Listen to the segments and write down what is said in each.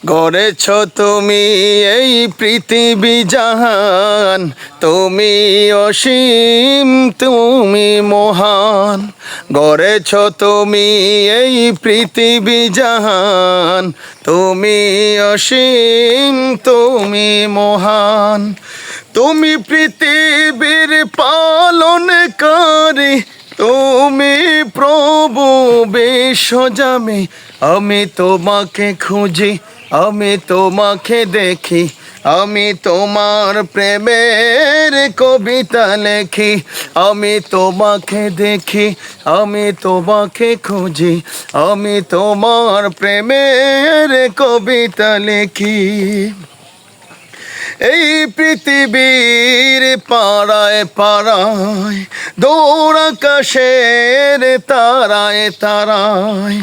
গড়েছ তুমি এই পৃথিবী জাহান, তুমি অসীম তুমি মহান। গড়েছ তুমি এই পৃথিবী জাহান, তুমি অসীম তুমি মহান। তুমি পৃথিবীর পালনকারী, তুমি প্রভু বিশ্বজামি। আমি তোমাকে খুঁজি, আমি তোমাকে দেখি, আমি তোমার প্রেমের কবিতা লেখি। আমি তোমাকে দেখি, আমি তোমাকে খুঁজি, আমি তোমার প্রেমের কবিতা লেখি। এই পৃথিবীর পাড়ায় পাড়ায়, দৌড় আকাশের তারায় তারায়।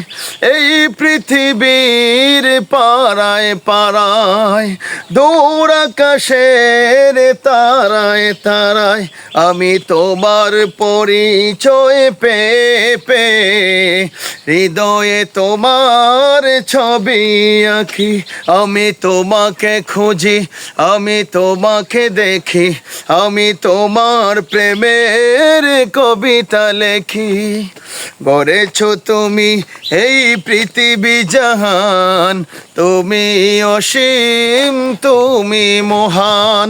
এই পৃথিবীর পাড়ায় পাড়ায়, দৌড় আকাশের তারায় তারায়। আমি তোমার পরিচয় পেয়ে হৃদয়ে তোমার ছবি আঁকি। আমি তোমাকে খুঁজি, আমি তোমাকে দেখি, আমি তোমার প্রেমের কবিতা লেখি। গড়েছ তুমি এই পৃথিবী জাহান, তুমি অসীম তুমি মহান।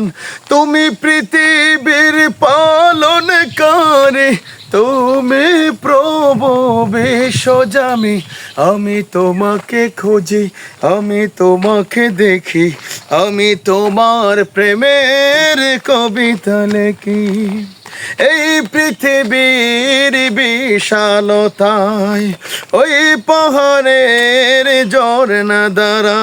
তুমি পৃথিবীর পালনকারী, তুমি প্রভু বিশ্বজামি। আমি তোমাকে খুঁজি, আমি তোমাকে দেখি, আমি তোমার প্রেমের কবিতা লেখি। এই পৃথিবীর বিশালতায়, ওই পাহাড়ের ঝর্ণা দ্বারা